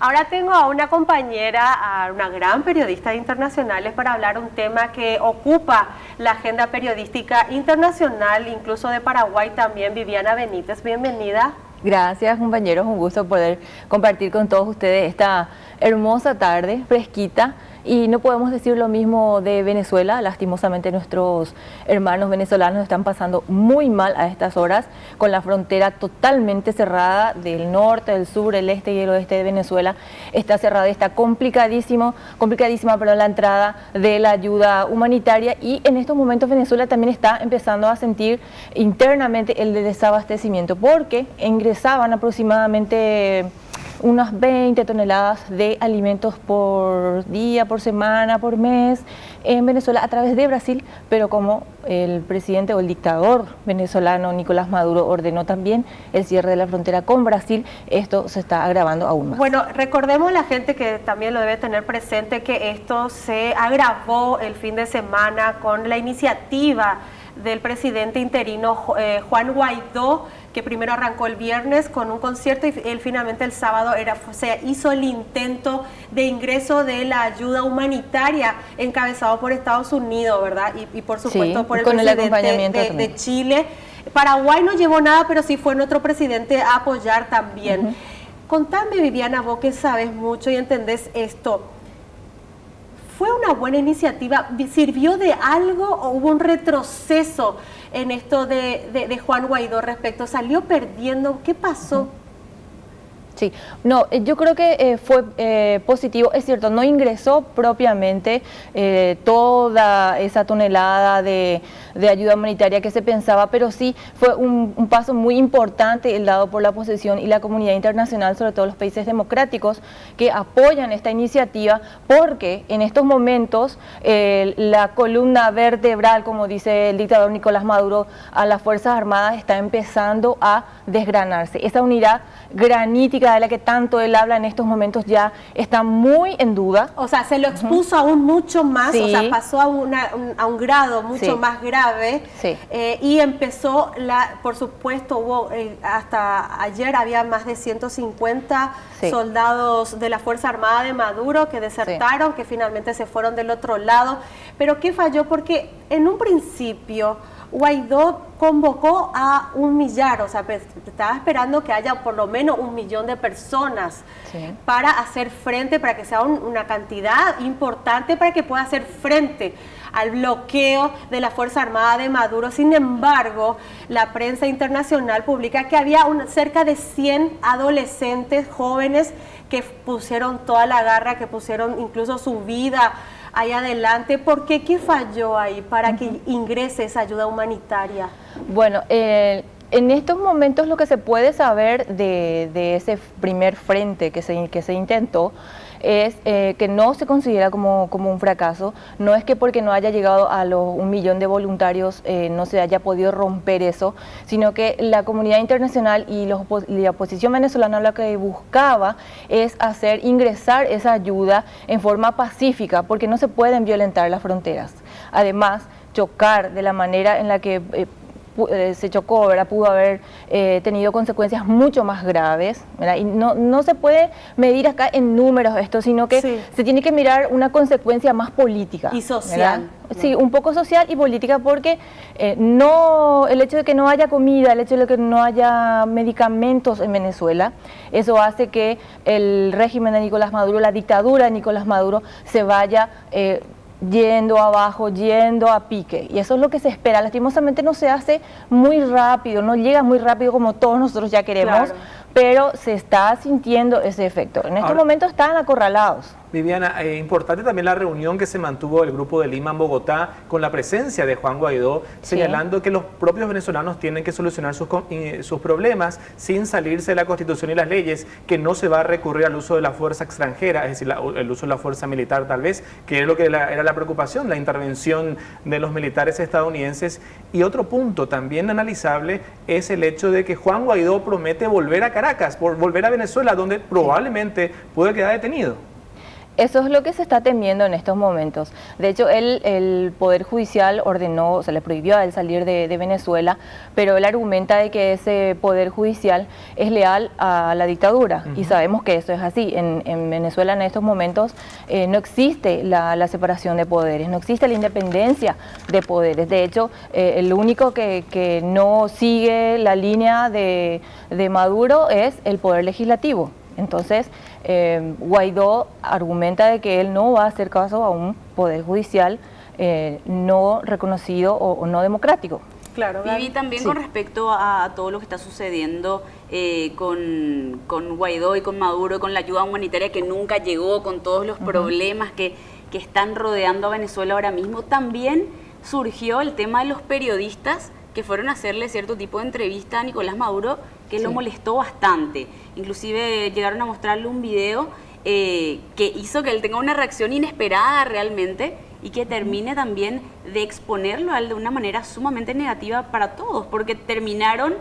Ahora tengo a una compañera, a una gran periodista de internacionales para hablar un tema que ocupa la agenda periodística internacional, incluso de Paraguay también. Viviana Benítez, bienvenida. Gracias, compañeros, un gusto poder compartir con todos ustedes esta hermosa tarde, fresquita. Y no podemos decir lo mismo de Venezuela. Lastimosamente nuestros hermanos venezolanos están pasando muy mal a estas horas, con la frontera totalmente cerrada del norte, del sur, el este y el oeste de Venezuela. Está cerrada y está complicadísima, la entrada de la ayuda humanitaria, y en estos momentos Venezuela también está empezando a sentir internamente el desabastecimiento, porque ingresaban aproximadamente unas 20 toneladas de alimentos por día, por semana, por mes en Venezuela a través de Brasil, pero como el presidente o el dictador venezolano Nicolás Maduro ordenó también el cierre de la frontera con Brasil, esto se está agravando aún más. Bueno, recordemos a la gente que también lo debe tener presente que esto se agravó el fin de semana con la iniciativa del presidente interino Juan Guaidó, que primero arrancó el viernes con un concierto y él finalmente el sábado se hizo el intento de ingreso de la ayuda humanitaria encabezado por Estados Unidos, ¿verdad? Y por supuesto sí, por el con presidente de Chile. Paraguay no llevó nada, pero sí fue nuestro presidente a apoyar también. Contame, Viviana, vos que sabes mucho y entendés esto. ¿Fue una buena iniciativa? ¿Sirvió de algo o hubo un retroceso en esto de Juan Guaidó respecto? ¿Salió perdiendo? ¿Qué pasó? Sí, no, yo creo que fue positivo. Es cierto, no ingresó propiamente toda esa tonelada de ayuda humanitaria que se pensaba, pero sí fue un paso muy importante el dado por la oposición y la comunidad internacional, sobre todo los países democráticos, que apoyan esta iniciativa, porque en estos momentos la columna vertebral, como dice el dictador Nicolás Maduro, a las Fuerzas Armadas está empezando a desgranarse. Esa unidad granítica de la que tanto él habla en estos momentos ya está muy en duda. O sea, se lo expuso aún mucho más, sí. O sea, pasó a un grado mucho más grave, sí. Y empezó, por supuesto, hubo hasta ayer había más de 150 soldados de la Fuerza Armada de Maduro que desertaron, que finalmente se fueron del otro lado. Pero ¿qué falló? Porque en un principio Guaidó convocó a 1 millar, o sea, estaba esperando que haya por lo menos 1 millón de personas para hacer frente, para que sea una cantidad importante, para que pueda hacer frente al bloqueo de la Fuerza Armada de Maduro. Sin embargo, la prensa internacional publica que había cerca de 100 adolescentes jóvenes que pusieron toda la garra, que pusieron incluso su vida ahí adelante. ¿Por qué? ¿Qué falló ahí para que ingrese esa ayuda humanitaria? Bueno, en estos momentos lo que se puede saber de ese primer frente que se intentó es que no se considera como un fracaso. No es que porque no haya llegado a los 1 millón de voluntarios no se haya podido romper eso, sino que la comunidad internacional y la oposición venezolana lo que buscaba es hacer ingresar esa ayuda en forma pacífica, porque no se pueden violentar las fronteras. Además, chocar de la manera en la que se chocó, ¿verdad? Pudo haber tenido consecuencias mucho más graves, ¿verdad? Y no se puede medir acá en números esto, sino que se tiene que mirar una consecuencia más política. Y social. ¿No? Sí, un poco social y política, porque el hecho de que no haya comida, el hecho de que no haya medicamentos en Venezuela, eso hace que el régimen de Nicolás Maduro, la dictadura de Nicolás Maduro, se vaya yendo abajo, yendo a pique, y eso es lo que se espera. Lastimosamente no se hace muy rápido, no llega muy rápido como todos nosotros ya queremos, pero se está sintiendo ese efecto. En estos momentos están acorralados. Viviana, importante también la reunión que se mantuvo el Grupo de Lima en Bogotá con la presencia de Juan Guaidó, señalando que los propios venezolanos tienen que solucionar sus problemas sin salirse de la Constitución y las leyes, que no se va a recurrir al uso de la fuerza extranjera, es decir, el uso de la fuerza militar tal vez, que es lo que era la preocupación, la intervención de los militares estadounidenses. Y otro punto también analizable es el hecho de que Juan Guaidó promete volver a Caracas, volver a Venezuela, donde probablemente puede quedar detenido. Eso es lo que se está temiendo en estos momentos. De hecho, el Poder Judicial ordenó, o sea, le prohibió a él salir de Venezuela, pero él argumenta de que ese Poder Judicial es leal a la dictadura, y sabemos que eso es así. En Venezuela en estos momentos no existe la separación de poderes, no existe la independencia de poderes. De hecho, el único que no sigue la línea de Maduro es el Poder Legislativo. Entonces, Guaidó argumenta de que él no va a hacer caso a un poder judicial no reconocido o no democrático. Claro, Vivi, también sí, con respecto a todo lo que está sucediendo con Guaidó y con Maduro, con la ayuda humanitaria que nunca llegó, con todos los problemas que están rodeando a Venezuela ahora mismo, también surgió el tema de los periodistas que fueron a hacerle cierto tipo de entrevista a Nicolás Maduro, que lo molestó bastante. Inclusive llegaron a mostrarle un video que hizo que él tenga una reacción inesperada realmente y que termine también de exponerlo a él de una manera sumamente negativa para todos, porque terminaron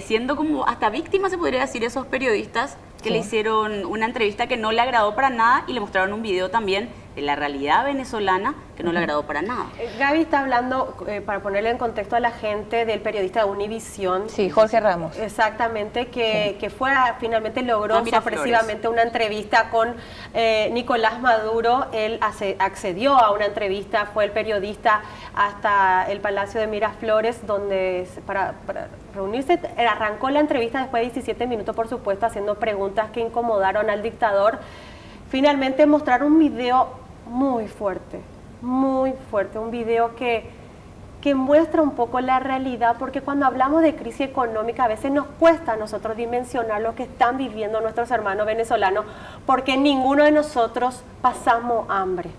siendo como hasta víctimas, se podría decir, esos periodistas que le hicieron una entrevista que no le agradó para nada y le mostraron un video también de la realidad venezolana que no le agradó para nada. Gaby está hablando, para ponerle en contexto a la gente, del periodista de Univisión. Sí, Jorge Ramos. Exactamente, que finalmente logró sorpresivamente una entrevista con Nicolás Maduro. Él accedió a una entrevista, fue el periodista hasta el Palacio de Miraflores, donde para reunirse, arrancó la entrevista después de 17 minutos, por supuesto, haciendo preguntas que incomodaron al dictador. Finalmente mostraron un video muy fuerte, un video que muestra un poco la realidad, porque cuando hablamos de crisis económica a veces nos cuesta a nosotros dimensionar lo que están viviendo nuestros hermanos venezolanos, porque ninguno de nosotros pasamos hambre.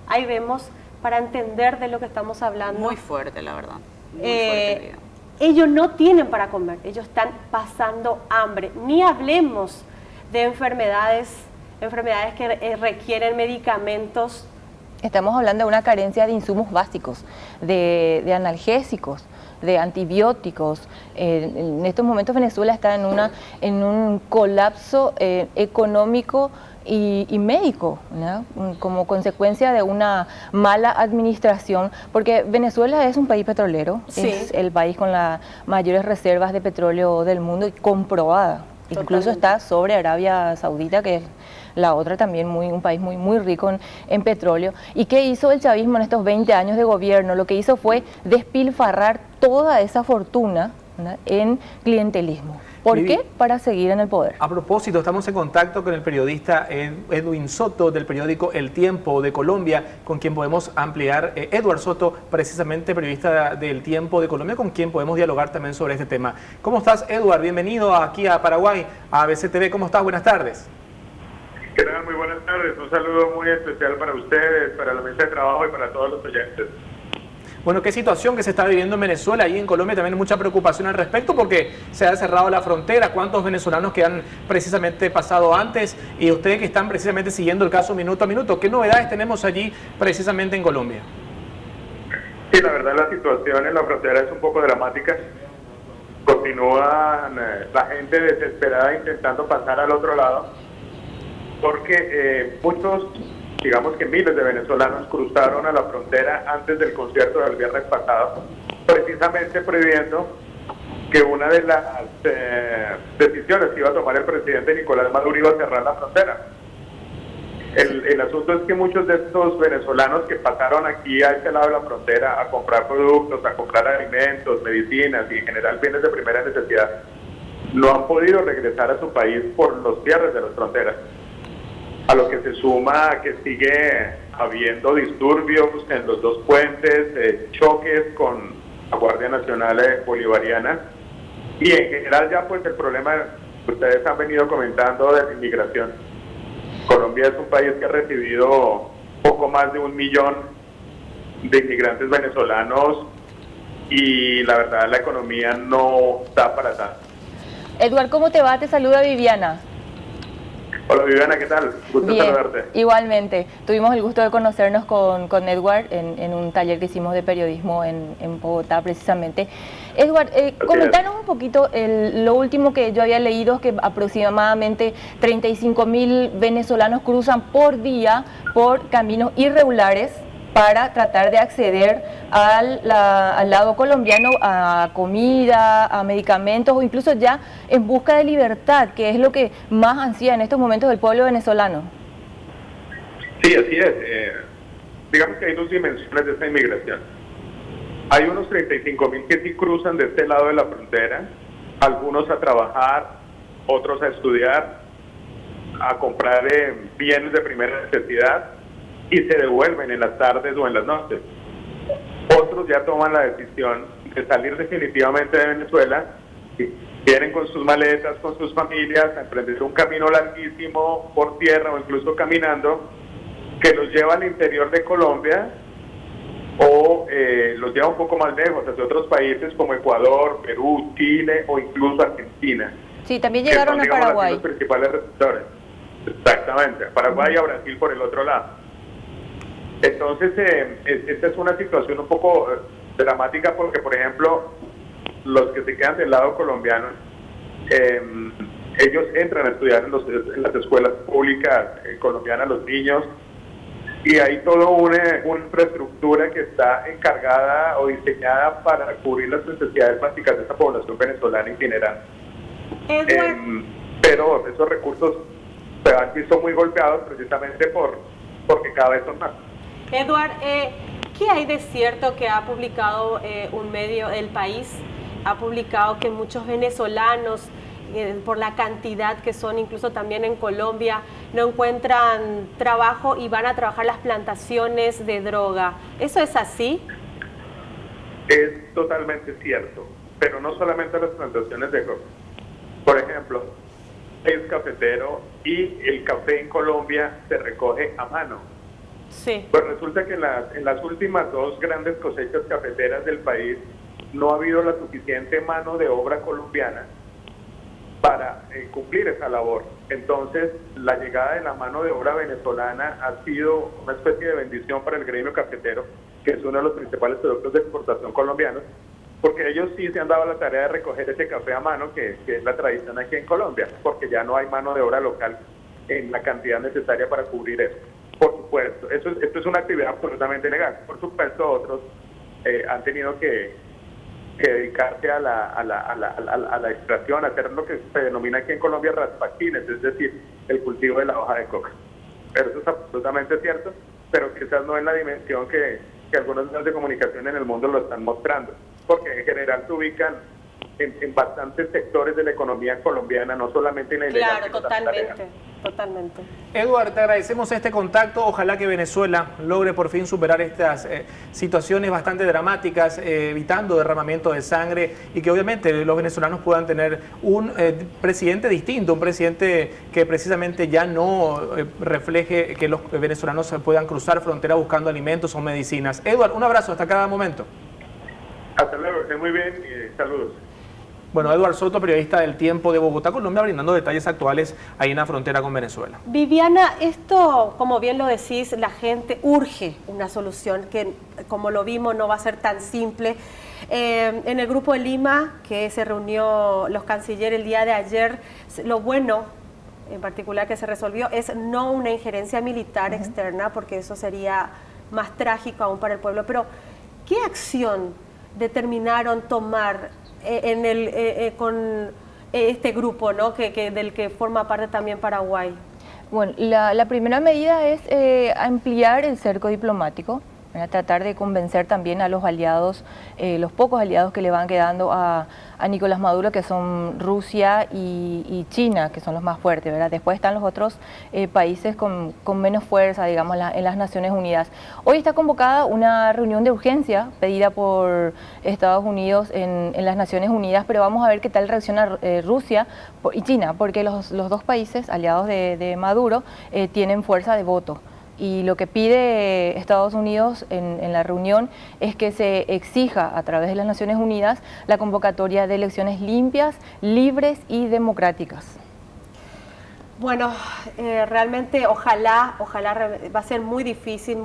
Ahí vemos, para entender de lo que estamos hablando. Muy fuerte, la verdad. Muy fuerte el video. Ellos no tienen para comer, ellos están pasando hambre. Ni hablemos de enfermedades que requieren medicamentos. Estamos hablando de una carencia de insumos básicos, de analgésicos, de antibióticos. En estos momentos Venezuela está en un colapso económico y médico, ¿no? Como consecuencia de una mala administración, porque Venezuela es un país petrolero, es el país con las mayores reservas de petróleo del mundo y comprobada. Totalmente. Incluso está sobre Arabia Saudita, que es la otra también un país muy rico en petróleo. ¿Y qué hizo el chavismo en estos 20 años de gobierno? Lo que hizo fue despilfarrar toda esa fortuna, ¿no?, en clientelismo. ¿Por qué? Para seguir en el poder. A propósito, estamos en contacto con el periodista Edwin Soto del periódico El Tiempo de Colombia, con quien podemos ampliar. Edward Soto, precisamente periodista del Tiempo de Colombia, con quien podemos dialogar también sobre este tema. ¿Cómo estás, Edward? Bienvenido aquí a Paraguay, a ABC TV. ¿Cómo estás? Buenas tardes. ¿Qué tal? Muy buenas tardes. Un saludo muy especial para ustedes, para la mesa de trabajo y para todos los oyentes. Bueno, qué situación que se está viviendo en Venezuela y en Colombia, también mucha preocupación al respecto porque se ha cerrado la frontera. ¿Cuántos venezolanos que han precisamente pasado antes? Y ustedes que están precisamente siguiendo el caso minuto a minuto, ¿qué novedades tenemos allí precisamente en Colombia? Sí, la verdad la situación en la frontera es un poco dramática. Continúan la gente desesperada intentando pasar al otro lado porque muchos, digamos que miles de venezolanos cruzaron a la frontera antes del concierto del viernes pasado, precisamente prohibiendo que una de las decisiones que iba a tomar el presidente Nicolás Maduro iba a cerrar la frontera. El asunto es que muchos de estos venezolanos que pasaron aquí a este lado de la frontera a comprar productos, a comprar alimentos, medicinas y en general bienes de primera necesidad, no han podido regresar a su país por los cierres de las fronteras. A lo que se suma que sigue habiendo disturbios en los dos puentes, choques con la Guardia Nacional Bolivariana y en general ya pues el problema que ustedes han venido comentando de la inmigración. Colombia es un país que ha recibido poco más de 1 millón de inmigrantes venezolanos y la verdad la economía no da para tanto. Edward, ¿cómo te va? Te saluda Viviana. Hola Viviana, ¿qué tal? Gusto saludarte. Igualmente, tuvimos el gusto de conocernos con Edward en un taller que hicimos de periodismo en Bogotá precisamente. Edward, comentanos un poquito, lo último que yo había leído es que aproximadamente 35.000 venezolanos cruzan por día por caminos irregulares para tratar de acceder al lado colombiano a comida, a medicamentos o incluso ya en busca de libertad, que es lo que más ansía en estos momentos el pueblo venezolano. Sí, así es. Digamos que hay dos dimensiones de esta inmigración. Hay unos 35.000 que sí cruzan de este lado de la frontera, algunos a trabajar, otros a estudiar, a comprar bienes de primera necesidad, y se devuelven en las tardes o en las noches. Otros ya toman la decisión de salir definitivamente de Venezuela, vienen con sus maletas, con sus familias, a emprender un camino larguísimo por tierra o incluso caminando, que los lleva al interior de Colombia o los lleva un poco más lejos, hacia otros países como Ecuador, Perú, Chile o incluso Argentina. Sí, también llegaron a Paraguay. Los principales receptores. Exactamente, Paraguay y a Brasil por el otro lado. Entonces, esta es una situación un poco dramática porque, por ejemplo, los que se quedan del lado colombiano, ellos entran a estudiar en las escuelas públicas colombianas, los niños, y hay toda una infraestructura que está encargada o diseñada para cubrir las necesidades básicas de esa población venezolana itinerante. Pero esos recursos se han visto muy golpeados precisamente porque cada vez son más. Edward, ¿qué hay de cierto que ha publicado un medio, El País, ha publicado que muchos venezolanos, por la cantidad que son, incluso también en Colombia, no encuentran trabajo y van a trabajar las plantaciones de droga? ¿Eso es así? Es totalmente cierto, pero no solamente las plantaciones de droga. Por ejemplo, es cafetero y el café en Colombia se recoge a mano. Sí. Pues resulta que en las últimas dos grandes cosechas cafeteras del país no ha habido la suficiente mano de obra colombiana para cumplir esa labor. Entonces, la llegada de la mano de obra venezolana ha sido una especie de bendición para el gremio cafetero, que es uno de los principales productos de exportación colombianos, porque ellos sí se han dado la tarea de recoger ese café a mano, que es la tradición aquí en Colombia, porque ya no hay mano de obra local en la cantidad necesaria para cubrir eso. Por supuesto, esto es una actividad absolutamente legal. Por supuesto, otros han tenido que dedicarse a la extracción, a hacer lo que se denomina aquí en Colombia raspaquines, es decir, el cultivo de la hoja de coca. Pero eso es absolutamente cierto, pero quizás no en la dimensión que algunos medios de comunicación en el mundo lo están mostrando, porque en general se ubican en bastantes sectores de la economía colombiana, no solamente en la ilegal. Claro, totalmente. Edward, te agradecemos este contacto. Ojalá que Venezuela logre por fin superar estas situaciones bastante dramáticas, evitando derramamiento de sangre y que obviamente los venezolanos puedan tener un presidente distinto, un presidente que precisamente ya no refleje que los venezolanos puedan cruzar frontera buscando alimentos o medicinas. Edward, un abrazo hasta cada momento. Hasta luego, esté muy bien y saludos. Bueno, Edward Soto, periodista del Tiempo de Bogotá, Colombia, brindando detalles actuales ahí en la frontera con Venezuela. Viviana, esto, como bien lo decís, la gente urge una solución que, como lo vimos, no va a ser tan simple. En el Grupo de Lima, que se reunió los cancilleres el día de ayer, lo bueno, en particular, que se resolvió es no una injerencia militar externa, porque eso sería más trágico aún para el pueblo. Pero, ¿qué acción determinaron tomar con este grupo, ¿no? del que forma parte también Paraguay? Bueno, la primera medida es ampliar el cerco diplomático, tratar de convencer también a los aliados, los pocos aliados que le van quedando a Nicolás Maduro, que son Rusia y China, que son los más fuertes, ¿verdad? Después están los otros países con menos fuerza, digamos, en las Naciones Unidas. Hoy está convocada una reunión de urgencia pedida por Estados Unidos en las Naciones Unidas, pero vamos a ver qué tal reacciona Rusia y China, porque los dos países aliados de Maduro tienen fuerza de voto. Y lo que pide Estados Unidos en la reunión es que se exija a través de las Naciones Unidas la convocatoria de elecciones limpias, libres y democráticas. Bueno, realmente ojalá va a ser muy difícil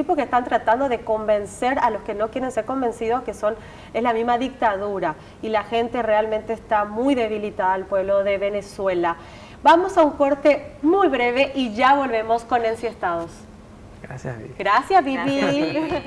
porque están tratando de convencer a los que no quieren ser convencidos que es la misma dictadura y la gente realmente está muy debilitada, el pueblo de Venezuela. Vamos a un corte muy breve y ya volvemos con Enfiestados. Gracias, Vivi. Gracias, Vivi.